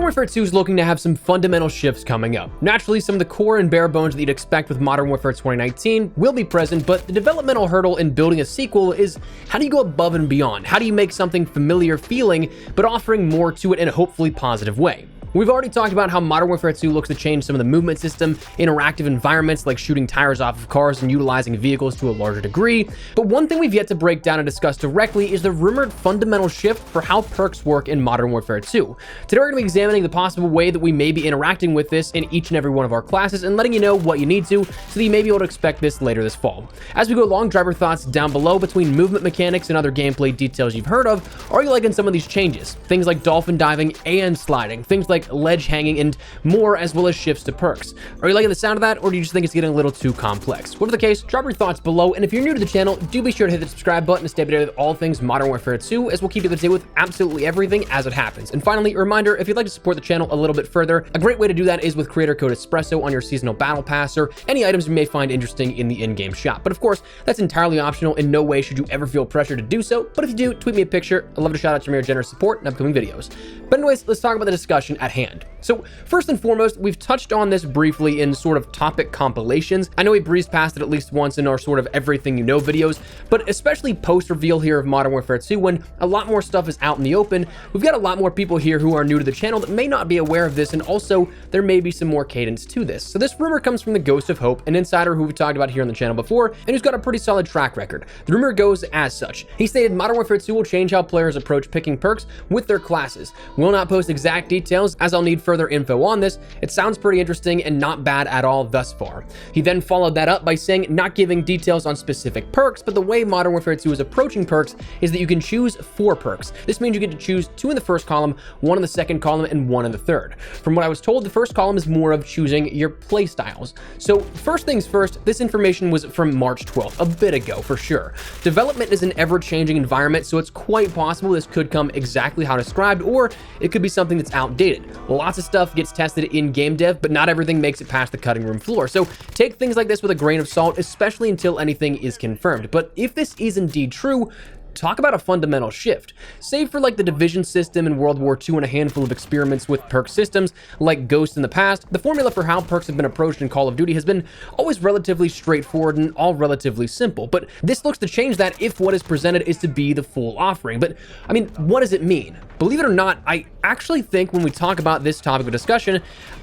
Modern Warfare 2 is looking to have some fundamental shifts coming up. Naturally, some of the core and bare bones that you'd expect with Modern Warfare 2019 will be present, but the developmental hurdle in building a sequel is how do you go above and beyond? How do you make something familiar feeling, but offering more to it in a hopefully positive way? We've already talked about how Modern Warfare 2 looks to change some of the movement system, interactive environments like shooting tires off of cars and utilizing vehicles to a larger degree, but one thing we've yet to break down and discuss directly is the rumored fundamental shift for how perks work in Modern Warfare 2. Today we're going to be examining the possible way that we may be interacting with this in each and every one of our classes and letting you know what you need to so that you may be able to expect this later this fall. As we go along, drop your thoughts down below between movement mechanics and other gameplay details you've heard of. Are you liking some of these changes? Things like dolphin diving and sliding, things like ledge hanging and more, as well as shifts to perks. Are you liking the sound of that, or do you just think it's getting a little too complex? Whatever the case, drop your thoughts below, and if you're new to the channel, do be sure to hit the subscribe button to stay updated with all things Modern Warfare 2, as we'll keep you up to date with absolutely everything as it happens. And finally, a reminder, if you'd like to support the channel a little bit further, a great way to do that is with creator code Espresso on your seasonal battle pass or any items you may find interesting in the in-game shop. But of course, that's entirely optional. In no way should you ever feel pressure to do so, but if you do, tweet me a picture. I'd love to shout out your mere generous support in upcoming videos. But anyways, let's talk about the discussion at hand. So first and foremost, we've touched on this briefly in sort of topic compilations. I know we breezed past it at least once in our sort of everything you know videos, but especially post reveal here of Modern Warfare 2, when a lot more stuff is out in the open, we've got a lot more people here who are new to the channel that may not be aware of this, and also there may be some more cadence to this. So this rumor comes from the Ghost of Hope, an insider who we've talked about here on the channel before, and who's got a pretty solid track record. The rumor goes as such. He stated Modern Warfare 2 will change how players approach picking perks with their classes. Will not post exact details, as I'll need further info on this. It sounds pretty interesting and not bad at all thus far. He then followed that up by saying not giving details on specific perks, but the way Modern Warfare 2 is approaching perks is that you can choose 4 perks. This means you get to choose 2 in the first column, 1 in the second column, and 1 in the third. From what I was told, the first column is more of choosing your play styles. So first things first, this information was from March 12th, a bit ago for sure. Development is an ever-changing environment, so it's quite possible this could come exactly how described, or it could be something that's outdated. Lots of stuff gets tested in game dev, but not everything makes it past the cutting room floor. So take things like this with a grain of salt, especially until anything is confirmed. But if this is indeed true, talk about a fundamental shift. Save for like the division system in World War II and a handful of experiments with perk systems like Ghost in the past, the formula for how perks have been approached in Call of Duty has been always relatively straightforward and all relatively simple. But this looks to change that if what is presented is to be the full offering. But I mean, what does it mean? Believe it or not, I actually think when we talk about this topic of discussion,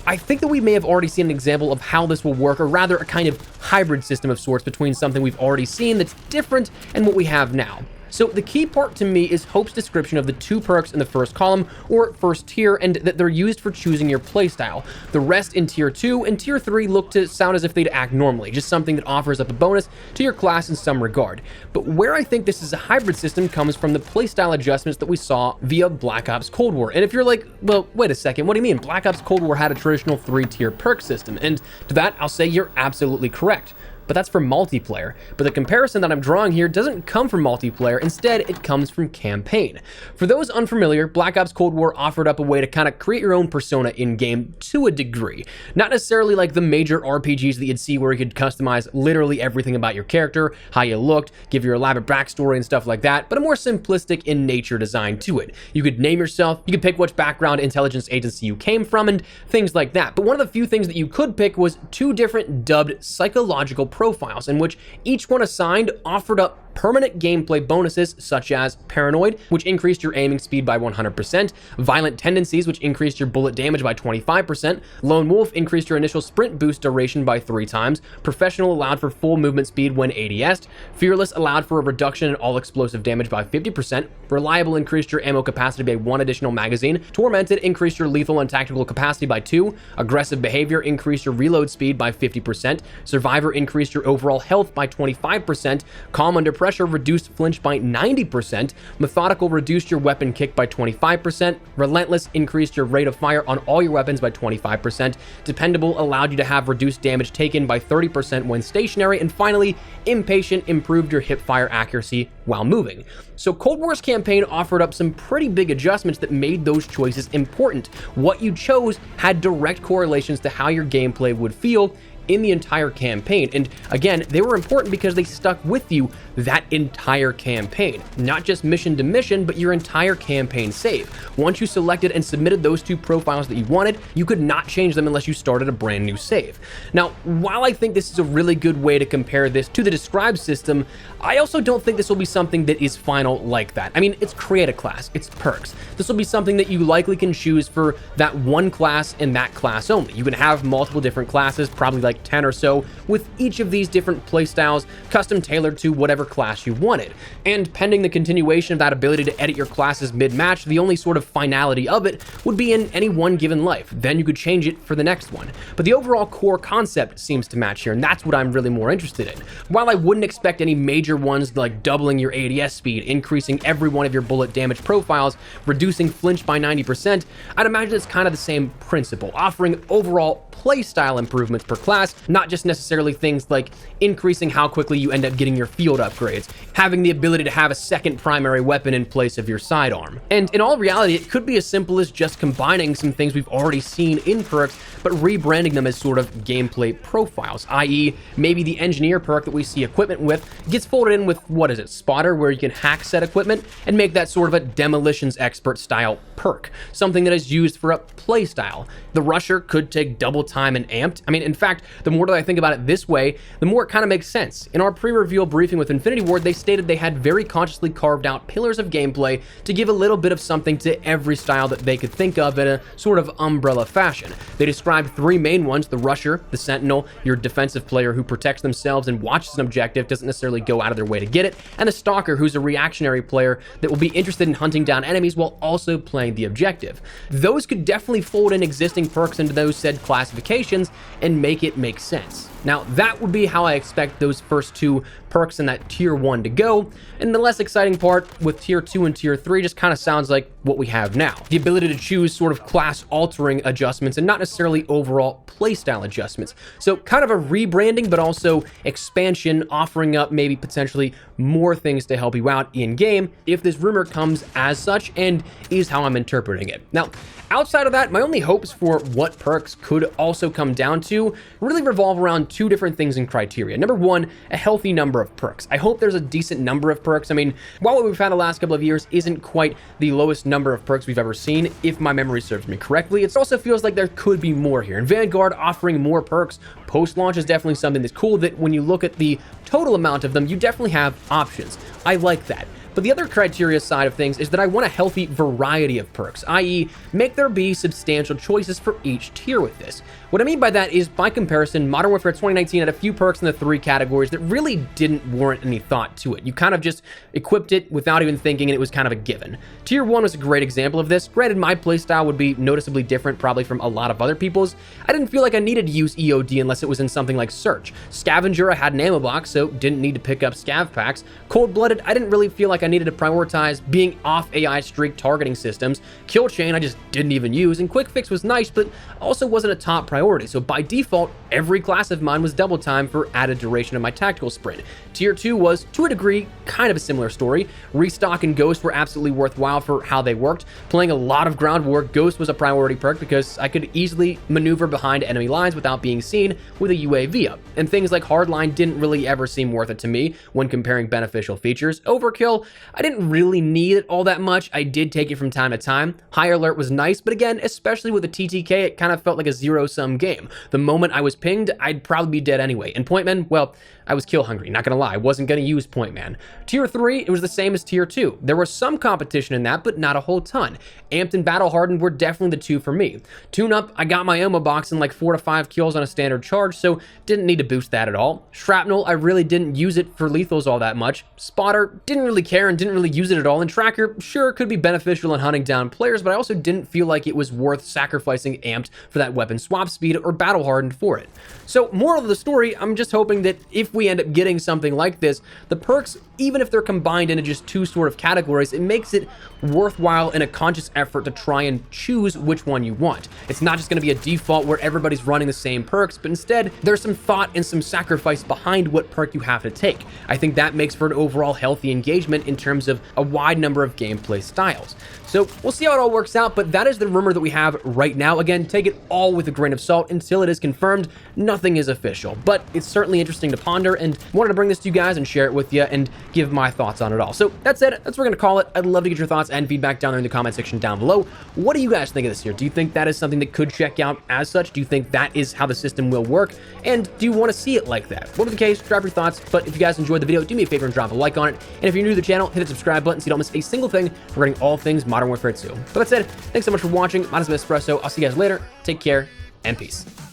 I think that we may have already seen an example of how this will work, or rather a kind of hybrid system of sorts between something we've already seen that's different and what we have now. So the key part to me is Hope's description of the 2 perks in the first column, or first tier, and that they're used for choosing your playstyle. The rest in tier 2 and tier 3 look to sound as if they'd act normally, just something that offers up a bonus to your class in some regard. But where I think this is a hybrid system comes from the playstyle adjustments that we saw via Black Ops Cold War. And if you're like, well, wait a second, what do you mean? Black Ops Cold War had a traditional 3-tier perk system, and to that I'll say you're absolutely correct. But that's for multiplayer. But the comparison that I'm drawing here doesn't come from multiplayer. Instead, it comes from campaign. For those unfamiliar, Black Ops Cold War offered up a way to kind of create your own persona in-game to a degree. Not necessarily like the major RPGs that you'd see where you could customize literally everything about your character, how you looked, give your elaborate backstory and stuff like that, but a more simplistic in nature design to it. You could name yourself, you could pick which background intelligence agency you came from, and things like that. But one of the few things that you could pick was 2 different dubbed psychological profiles, in which each one assigned offered up permanent gameplay bonuses such as Paranoid, which increased your aiming speed by 100%, Violent Tendencies, which increased your bullet damage by 25%, Lone Wolf increased your initial sprint boost duration by 3 times, Professional allowed for full movement speed when ADS'd, Fearless allowed for a reduction in all explosive damage by 50%, Reliable increased your ammo capacity by 1 additional magazine, Tormented increased your lethal and tactical capacity by 2, Aggressive Behavior increased your reload speed by 50%, Survivor increased your overall health by 25%, Calm Under Pressure reduced flinch by 90%, Methodical reduced your weapon kick by 25%, Relentless increased your rate of fire on all your weapons by 25%, Dependable allowed you to have reduced damage taken by 30% when stationary, and finally, Impatient improved your hip fire accuracy while moving. So Cold War's campaign offered up some pretty big adjustments that made those choices important. What you chose had direct correlations to how your gameplay would feel in the entire campaign. And again, they were important because they stuck with you that entire campaign, not just mission to mission, but your entire campaign save. Once you selected and submitted those two profiles that you wanted, you could not change them unless you started a brand new save. Now, while I think this is a really good way to compare this to the describe system, I also don't think this will be something that is final like that. I mean, it's create a class, it's perks. This will be something that you likely can choose for that one class and that class only. You can have multiple different classes, probably like 10 or so, with each of these different playstyles custom tailored to whatever class you wanted. And pending the continuation of that ability to edit your classes mid-match, the only sort of finality of it would be in any one given life. Then you could change it for the next one. But the overall core concept seems to match here, and that's what I'm really more interested in. While I wouldn't expect any major ones like doubling your ADS speed, increasing every one of your bullet damage profiles, reducing flinch by 90%, I'd imagine it's kind of the same principle, offering overall playstyle improvements per class, not just necessarily things like increasing how quickly you end up getting your field upgrades, having the ability to have a second primary weapon in place of your sidearm. And in all reality, it could be as simple as just combining some things we've already seen in perks, but rebranding them as sort of gameplay profiles, i.e. maybe the engineer perk that we see equipment with gets folded in with, what is it, spotter, where you can hack set equipment and make that sort of a demolitions expert style perk, something that is used for a playstyle. The rusher could take double time and amped. I mean, in fact, the more that I think about it this way, the more it kind of makes sense. In our pre-reveal briefing with Infinity Ward, they stated they had very consciously carved out pillars of gameplay to give a little bit of something to every style that they could think of in a sort of umbrella fashion. They described three main ones: the rusher, the sentinel, your defensive player who protects themselves and watches an objective, doesn't necessarily go out of their way to get it, and the stalker, who's a reactionary player that will be interested in hunting down enemies while also playing the objective. Those could definitely fold in existing perks into those said classifications and make it make sense. Now, that would be how I expect those first two perks in that tier 1 to go, and the less exciting part with tier 2 and tier 3 just kind of sounds like what we have now. The ability to choose sort of class altering adjustments and not necessarily overall playstyle adjustments. So kind of a rebranding, but also expansion, offering up maybe potentially more things to help you out in game if this rumor comes as such, and is how I'm interpreting it. Now, outside of that, my only hopes for what perks could also come down to really revolve around two different things in criteria. Number one, a healthy number of perks. I hope there's a decent number of perks. I mean, while what we've had the last couple of years isn't quite the lowest number of perks we've ever seen, if my memory serves me correctly, it also feels like there could be more here. And Vanguard offering more perks post-launch is definitely something that's cool, that when you look at the total amount of them, you definitely have options. I like that. But the other criteria side of things is that I want a healthy variety of perks, i.e. make there be substantial choices for each tier with this. What I mean by that is, by comparison, Modern Warfare 2019 had a few perks in the three categories that really didn't warrant any thought to it. You kind of just equipped it without even thinking, and it was kind of a given. Tier 1 was a great example of this. Granted, my playstyle would be noticeably different probably from a lot of other people's. I didn't feel like I needed to use EOD unless it was in something like Search. Scavenger, I had an ammo box, so didn't need to pick up scav packs. Cold-Blooded, I didn't really feel like I needed to prioritize being off AI streak targeting systems. Kill Chain, I just didn't even use, and Quick Fix was nice, but also wasn't a top priority. So by default, every class of mine was double time for added duration of my tactical sprint. Tier 2 was, to a degree, kind of a similar story. Restock and Ghost were absolutely worthwhile for how they worked. Playing a lot of ground war, Ghost was a priority perk because I could easily maneuver behind enemy lines without being seen with a UAV up. And things like Hardline didn't really ever seem worth it to me when comparing beneficial features. Overkill, I didn't really need it all that much. I did take it from time to time. High Alert was nice, but again, especially with the TTK, it kind of felt like a zero-sum game. The moment I was pinged, I'd probably be dead anyway. And Pointman, well, I was kill hungry, not gonna lie, I wasn't gonna use Pointman. Tier 3, it was the same as Tier 2. There was some competition in that, but not a whole ton. Amped and Battle Hardened were definitely the two for me. Tune Up, I got my ammo box in like 4 to 5 kills on a standard charge, so didn't need to boost that at all. Shrapnel, I really didn't use it for lethals all that much. Spotter, didn't really care and didn't really use it at all. And Tracker, sure, could be beneficial in hunting down players, but I also didn't feel like it was worth sacrificing Amped for that weapon swap speed or Battle Hardened for it. So, moral of the story, I'm just hoping that if we end up getting something like this, the perks, even if they're combined into just two sort of categories, it makes it worthwhile in a conscious effort to try and choose which one you want. It's not just going to be a default where everybody's running the same perks, but instead there's some thought and some sacrifice behind what perk you have to take. I think that makes for an overall healthy engagement in terms of a wide number of gameplay styles. So we'll see how it all works out, but that is the rumor that we have right now. Again, take it all with a grain of salt until it is confirmed. Nothing is official, but it's certainly interesting to ponder, and wanted to bring this to you guys and share it with you and give my thoughts on it all. So that's it. That's what we're going to call it. I'd love to get your thoughts and feedback down there in the comment section down below. What do you guys think of this here? Do you think that is something that could check out as such? Do you think that is how the system will work? And do you want to see it like that? Whatever the case, drop your thoughts. But if you guys enjoyed the video, do me a favor and drop a like on it. And if you're new to the channel, hit the subscribe button so you don't miss a single thing regarding all things Modern Warfare 2. But that said, thanks so much for watching. My name is Espresso. I'll see you guys later. Take care and peace.